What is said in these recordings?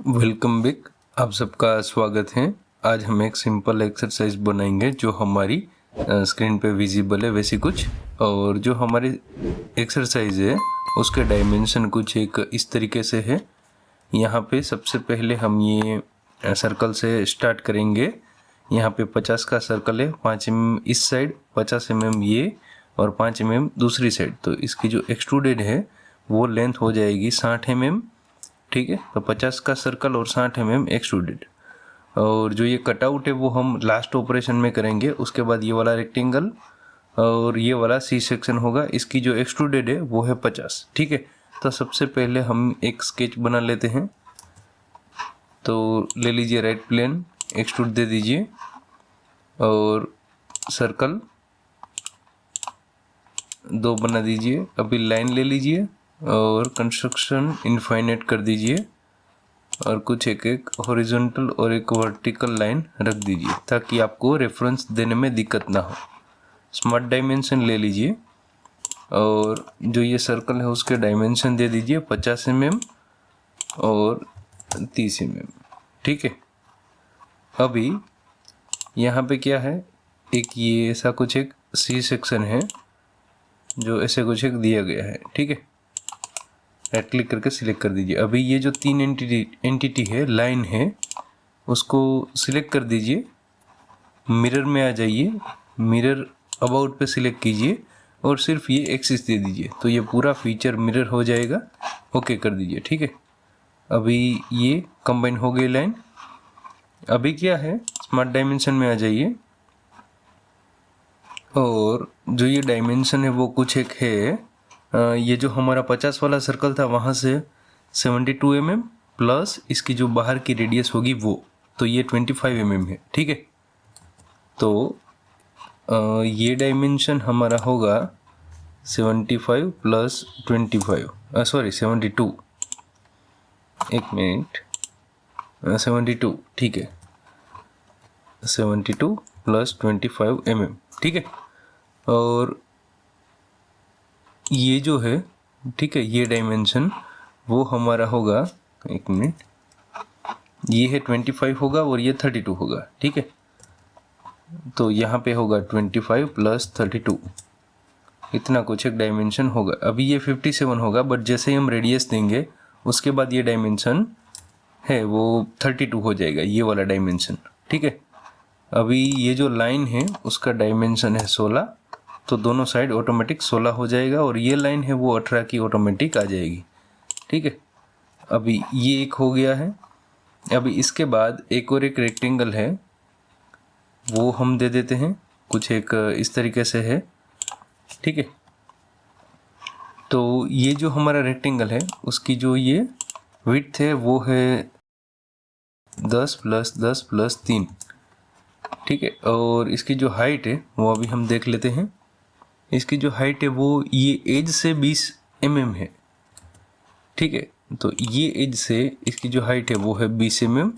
Welcome back. आप सबका स्वागत है। आज हम एक सिंपल एक्सरसाइज बनाएंगे जो हमारी स्क्रीन पे विजिबल है वैसी कुछ, और जो हमारी एक्सरसाइज है उसके डायमेंशन कुछ एक इस तरीके से है। यहाँ पे सबसे पहले हम ये सर्कल से स्टार्ट करेंगे। यहाँ पे 50 का सर्कल है, 5 mm इस साइड, 50 mm ये और 5 mm दूसरी साइड। तो इसकी जो एक्सट्रूडेड है वो लेंथ हो जाएगी 60 mm। ठीक है, तो 50 का सर्कल और 60 mm एक्सट्रूडेड। और जो ये कटआउट है वो हम लास्ट ऑपरेशन में करेंगे। उसके बाद ये वाला रेक्टेंगल और ये वाला सी सेक्शन होगा। इसकी जो एक्सट्रूडेड है वो है 50। ठीक है, तो सबसे पहले हम एक स्केच बना लेते हैं। तो ले लीजिए राइट प्लेन, एक्सट्रूड दे दीजिए और सर्कल 2 बना दीजिए। अभी लाइन ले लीजिए और कंस्ट्रक्शन इनफाइनाइट कर दीजिए और कुछ एक हॉरिजॉन्टल और एक वर्टिकल लाइन रख दीजिए ताकि आपको रेफरेंस देने में दिक्कत ना हो। स्मार्ट डायमेंशन ले लीजिए और जो ये सर्कल है उसके डायमेंशन दे दीजिए 50 mm और 30 mm। ठीक है, अभी यहाँ पे क्या है, एक ये ऐसा कुछ एक सी सेक्शन है जो ऐसे कुछ एक दिया गया है। ठीक है, राइट क्लिक करके सिलेक्ट कर दीजिए। अभी ये जो 3 एंटिटी है, लाइन है, उसको सिलेक्ट कर दीजिए। मिरर में आ जाइए, मिरर अबाउट पे सिलेक्ट कीजिए और सिर्फ ये एक्सिस दे दीजिए तो ये पूरा फीचर मिरर हो जाएगा। ओके कर दीजिए। ठीक है, अभी ये कंबाइन हो गई लाइन। अभी क्या है, स्मार्ट डायमेंशन में आ जाइए और जो ये डायमेंशन है वो कुछ एक है। ये जो हमारा 50 वाला सर्कल था वहाँ से 72 mm प्लस इसकी जो बाहर की रेडियस होगी वो, तो ये 25 mm है। ठीक है, तो ये डायमेंशन हमारा होगा 75 प्लस 25, सॉरी 72, एक मिनट, 72। ठीक है, 72 प्लस 25 mm। ठीक है, और ये जो है, ठीक है, ये डायमेंशन वो हमारा होगा, एक मिनट, ये है 25 होगा और ये 32 होगा। ठीक है, तो यहाँ पे होगा 25 प्लस 32, इतना कुछ एक डायमेंशन होगा। अभी ये 57 होगा, बट जैसे ही हम रेडियस देंगे उसके बाद ये डायमेंशन है वो 32 हो जाएगा, ये वाला डायमेंशन। ठीक है, अभी ये जो लाइन है उसका डायमेंशन है 16, तो दोनों साइड ऑटोमेटिक 16 हो जाएगा और ये लाइन है वो 18 की ऑटोमेटिक आ जाएगी। ठीक है, अभी ये एक हो गया है। अभी इसके बाद एक और एक रेक्टेंगल है वो हम दे देते हैं, कुछ एक इस तरीके से है। ठीक है, तो ये जो हमारा रेक्टेंगल है उसकी जो ये विड्थ है वो है 10 प्लस 10 प्लस 3। ठीक है, और इसकी जो हाइट है वो अभी हम देख लेते हैं। इसकी जो हाइट है वो ये एज से 20 mm है। ठीक है, तो ये एज से इसकी जो हाइट है वो है 20 mm।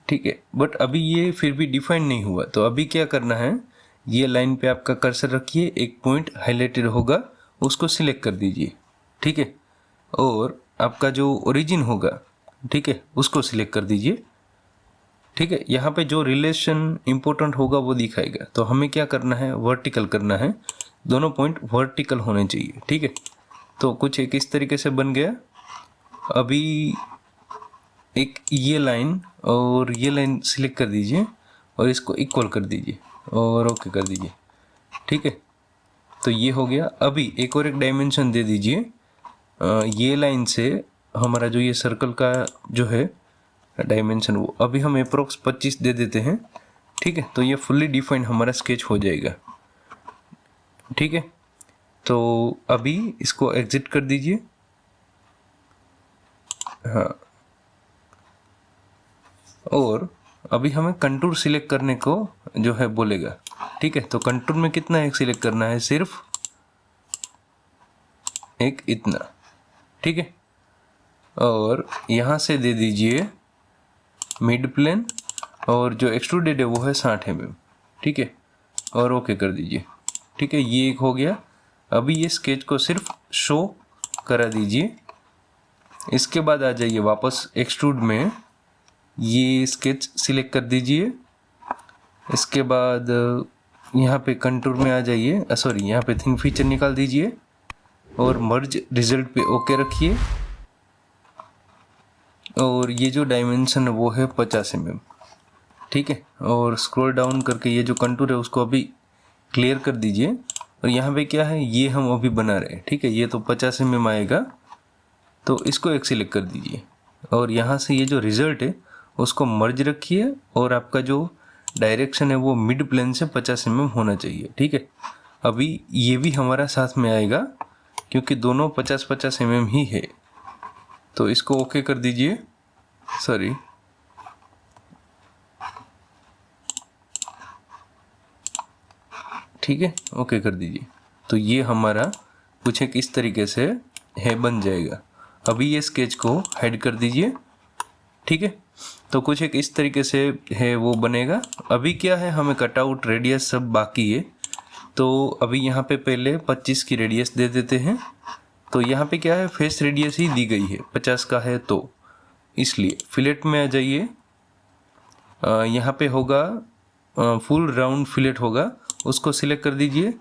ठीक है, बट अभी ये फिर भी डिफाइन नहीं हुआ, तो अभी क्या करना है, ये लाइन पे आपका कर्सर रखिए, एक पॉइंट हाईलाइटेड होगा उसको सिलेक्ट कर दीजिए। ठीक है, और आपका जो ओरिजिन होगा, ठीक है, उसको सिलेक्ट कर दीजिए। ठीक है, यहाँ पे जो रिलेशन इंपॉर्टेंट होगा वो दिखाएगा, तो हमें क्या करना है, वर्टिकल करना है, दोनों पॉइंट वर्टिकल होने चाहिए। ठीक है, तो कुछ एक इस तरीके से बन गया। अभी एक ये लाइन और ये लाइन सिलेक्ट कर दीजिए और इसको इक्वल कर दीजिए और ओके कर दीजिए। ठीक है, तो ये हो गया। अभी एक और एक डायमेंशन दे दीजिए, ये लाइन से हमारा जो ये सर्कल का जो है डायमेंशन वो अभी हम अप्रोक्स 25 दे देते हैं। ठीक है, तो ये फुल्ली डिफाइंड हमारा स्केच हो जाएगा। ठीक है, तो अभी इसको एग्जिट कर दीजिए। हाँ, और अभी हमें कंटूर सिलेक्ट करने को जो है बोलेगा। ठीक है, तो कंटूर में कितना एक सिलेक्ट करना है, सिर्फ एक इतना। ठीक है, और यहाँ से दे दीजिए मिड प्लेन और जो एक्सट्रूडेड है वो है 60 mm। ठीक है, और ओके कर दीजिए। ठीक है, ये एक हो गया। अभी ये स्केच को सिर्फ शो करा दीजिए इसके बाद आ जाइए वापस एक्सट्रूड में, ये स्केच सिलेक्ट कर दीजिए। इसके बाद यहाँ पे कंटूर में आ जाइए, सॉरी यहाँ पे थिन फीचर निकाल दीजिए और मर्ज रिजल्ट पे ओके रखिए। और ये जो डायमेंशन है वो है 50 mm, ठीक है। और स्क्रॉल डाउन करके ये जो कंटूर है उसको अभी क्लियर कर दीजिए। और यहाँ पे क्या है, ये हम अभी बना रहे हैं, ठीक है। ये तो 50 mm आएगा, तो इसको एक सिलेक्ट कर दीजिए। और यहाँ से ये जो रिजल्ट है उसको मर्ज रखिए और आपका जो डायरेक्शन है वो मिड प्लेन से 50 mm होना चाहिए, ठीक है। अभी ये भी हमारा साथ में आएगा क्योंकि दोनों 50-50 mm ही है, तो इसको ओके कर दीजिए। सॉरी, ठीक है, ओके कर दीजिए। तो ये हमारा कुछ एक इस तरीके से है, बन जाएगा। अभी ये स्केच को हाइड कर दीजिए, ठीक है। तो कुछ एक इस तरीके से है वो बनेगा। अभी क्या है, हमें कटआउट रेडियस सब बाकी है, तो अभी यहाँ पे पहले 25 की रेडियस दे देते हैं। तो यहाँ पे क्या है, फेस रेडियस ही दी गई है 50 का है, तो इसलिए फिलेट में आ जाइए। यहाँ पे होगा फुल राउंड फिलेट होगा, उसको सिलेक्ट कर दीजिए।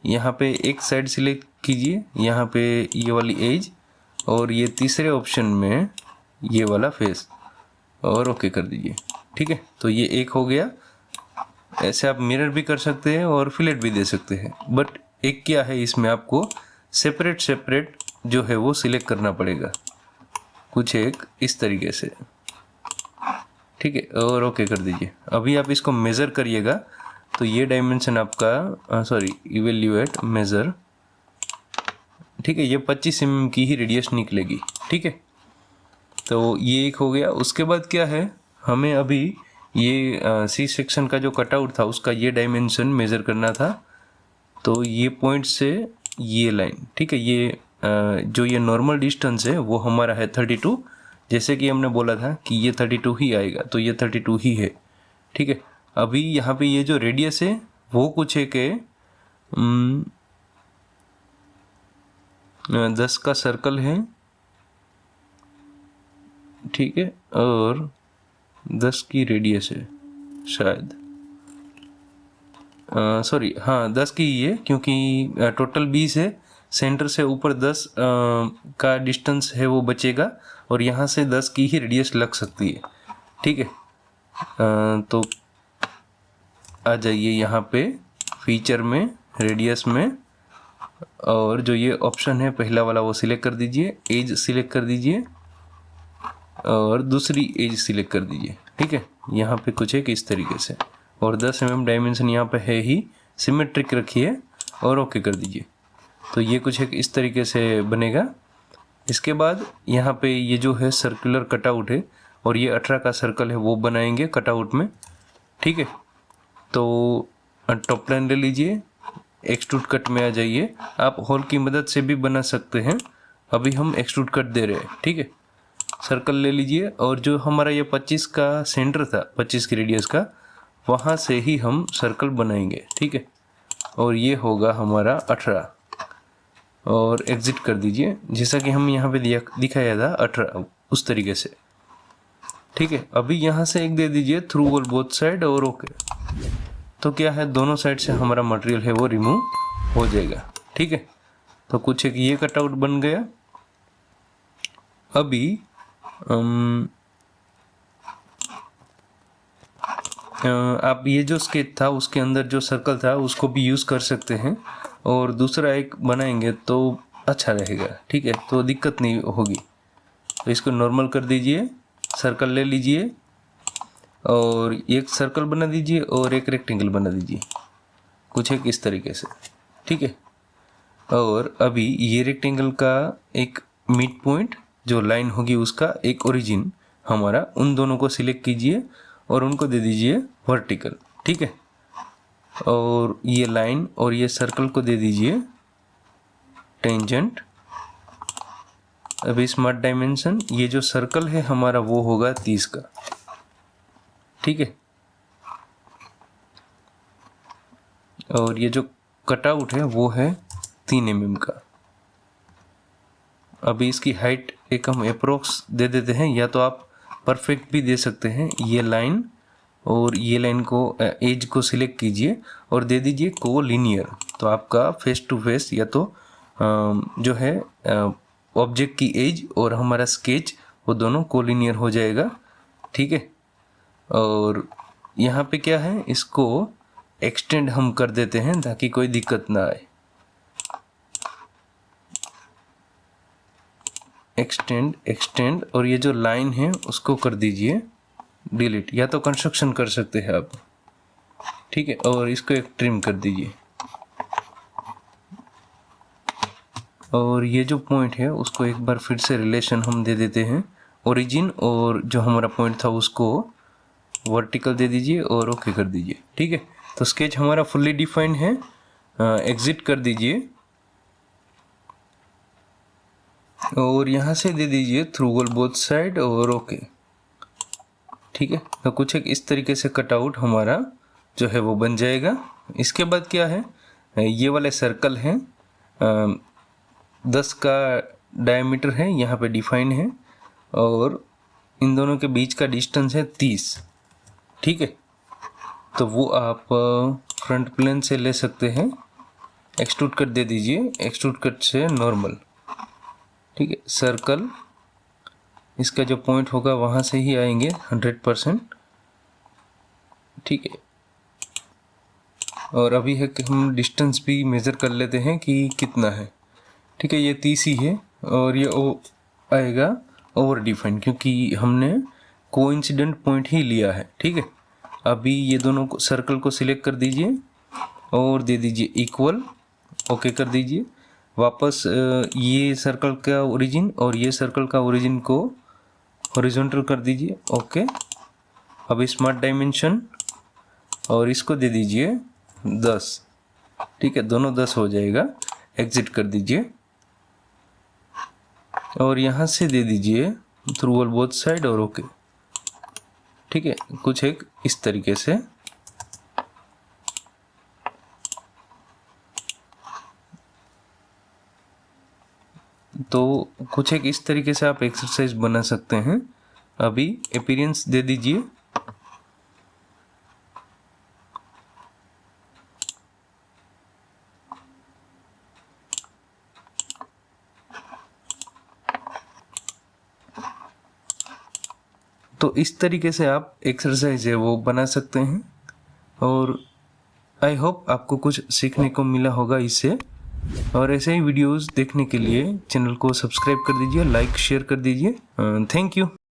यहाँ पे एक साइड सिलेक्ट कीजिए, यहाँ पे ये वाली एज, और ये तीसरे ऑप्शन में ये वाला फेस, और ओके कर दीजिए, ठीक है। तो ये एक हो गया। ऐसे आप मिरर भी कर सकते हैं और फिलेट भी दे सकते हैं, बट एक क्या है, इसमें आपको सेपरेट जो है वो सिलेक्ट करना पड़ेगा, कुछ एक इस तरीके से, ठीक है। और ओके कर दीजिए। अभी आप इसको मेज़र करिएगा, तो ये डायमेंशन आपका सॉरी इवेल्यूएट मेज़र, ठीक है, ये 25 mm की ही रेडियस निकलेगी, ठीक है। तो ये एक हो गया। उसके बाद क्या है, हमें अभी ये सी सेक्शन का जो कटआउट था उसका ये डायमेंशन मेज़र करना था। तो ये पॉइंट से ये लाइन, ठीक है, ये जो ये नॉर्मल डिस्टेंस है वो हमारा है 32, जैसे कि हमने बोला था कि ये 32 ही आएगा, तो ये 32 ही है, ठीक है। अभी यहाँ पे ये जो रेडियस है वो कुछ एक है 10 का सर्कल है, ठीक है, और 10 की रेडियस है शायद, सॉरी हाँ 10 की ही है, क्योंकि टोटल 20 है, सेंटर से ऊपर 10 का डिस्टेंस है वो बचेगा, और यहाँ से 10 की ही रेडियस लग सकती है, ठीक है। तो आ जाइए यहाँ पे फीचर में, रेडियस में, और जो ये ऑप्शन है पहला वाला वो सिलेक्ट कर दीजिए, एज सिलेक्ट कर दीजिए और दूसरी एज सिलेक्ट कर दीजिए, ठीक है। यहाँ पे कुछ एक इस तरीके से, और 10 mm डायमेंशन यहाँ पे है ही, सिमेट्रिक रखिए और ओके कर दीजिए। तो ये कुछ एक इस तरीके से बनेगा। इसके बाद यहाँ पे ये जो है सर्कुलर कटआउट है, और ये 18 का सर्कल है वो बनाएंगे कटआउट में, ठीक है। तो टॉप लाइन ले लीजिए, एक्सट्रूड कट में आ जाइए। आप होल की मदद से भी बना सकते हैं, अभी हम एक्सट्रूड कट दे रहे हैं, ठीक है। सर्कल ले लीजिए, और जो हमारा ये 25 का सेंटर था, 25 की रेडियस का, वहाँ से ही हम सर्कल बनाएंगे, ठीक है। और ये होगा हमारा 18, और एग्जिट कर दीजिए, जैसा कि हम यहाँ पे दिखाया था 18 उस तरीके से, ठीक है। अभी यहाँ से एक दे दीजिए थ्रू वॉल बोथ साइड, और ओके। तो क्या है, दोनों साइड से हमारा मटेरियल है वो रिमूव हो जाएगा, ठीक है। तो कुछ एक ये कटआउट बन गया। अभी आप ये जो स्केच था उसके अंदर जो सर्कल था उसको भी यूज़ कर सकते हैं, और दूसरा एक बनाएंगे तो अच्छा रहेगा, ठीक है, तो दिक्कत नहीं होगी। तो इसको नॉर्मल कर दीजिए, सर्कल ले लीजिए, और एक सर्कल बना दीजिए और एक रेक्टेंगल बना दीजिए, कुछ एक इस तरीके से, ठीक है। और अभी ये रेक्टेंगल का एक मिड पॉइंट जो लाइन होगी उसका एक ओरिजिन हमारा, उन दोनों को सिलेक्ट कीजिए और उनको दे दीजिए वर्टिकल, ठीक है। और ये लाइन और ये सर्कल को दे दीजिए टेंजेंट। अभी स्मार्ट डायमेंशन, ये जो सर्कल है हमारा वो होगा 30 का, ठीक है। और ये जो कटआउट है वो है 3 mm का। अभी इसकी हाइट एक हम अप्रोक्स दे देते हैं, या तो आप परफेक्ट भी दे सकते हैं। ये लाइन और ये लाइन को एज को सिलेक्ट कीजिए और दे दीजिए कोलिनियर। तो आपका फेस टू फेस या तो जो है ऑब्जेक्ट की एज और हमारा स्केच वो दोनों कोलिनियर हो जाएगा। ठीक है, और यहाँ पे क्या है, इसको एक्सटेंड हम कर देते हैं ताकि कोई दिक्कत ना आए। एक्सटेंड और ये जो लाइन है उसको कर दीजिए डिलीट, या तो कंस्ट्रक्शन कर सकते हैं आप। ठीक है, और इसको एक ट्रिम कर दीजिए। और ये जो पॉइंट है उसको एक बार फिर से रिलेशन हम दे देते हैं, ओरिजिन और जो हमारा पॉइंट था उसको वर्टिकल दे दीजिए और ओके कर दीजिए। ठीक है, तो स्केच हमारा फुल्ली डिफाइंड है। एग्जिट कर दीजिए और यहाँ से दे दीजिए थ्रू गोल बोथ साइड और ओके। ठीक है, तो कुछ एक इस तरीके से कटआउट हमारा जो है वो बन जाएगा। इसके बाद क्या है, ये वाले सर्कल हैं 10 का डायमीटर है, यहाँ पे डिफाइन है, और इन दोनों के बीच का डिस्टेंस है 30। ठीक है, तो वो आप फ्रंट प्लेन से ले सकते हैं, एक्सट्रूड कट दे दीजिए, एक्सट्रूड कट से नॉर्मल। ठीक है, सर्कल इसका जो पॉइंट होगा वहाँ से ही आएंगे 100%। ठीक है, और अभी है कि हम डिस्टेंस भी मेज़र कर लेते हैं कि कितना है। ठीक है, ये 30 ही है और ये आएगा ओवर डिफाइन क्योंकि हमने कोइंसिडेंट पॉइंट ही लिया है। ठीक है, अभी ये दोनों को सर्कल को सिलेक्ट कर दीजिए और दे दीजिए इक्वल, ओके कर दीजिए। वापस ये सर्कल का ओरिजिन और ये सर्कल का ओरिजिन को हॉरिजॉन्टल कर दीजिए, ओके। अब स्मार्ट डायमेंशन और इसको दे दीजिए 10। ठीक है, दोनों 10 हो जाएगा। एग्जिट कर दीजिए और यहाँ से दे दीजिए थ्रू ऑल बोथ साइड और ओके। ठीक है, कुछ एक इस तरीके से। तो कुछ एक इस तरीके से आप एक्सरसाइज बना सकते हैं। अभी अपीयरेंस दे दीजिए, तो इस तरीके से आप एक्सरसाइज है वो बना सकते हैं। और आई होप आपको कुछ सीखने को मिला होगा इससे। और ऐसे ही वीडियोस देखने के लिए चैनल को सब्सक्राइब कर दीजिए, लाइक शेयर कर दीजिए। Thank you.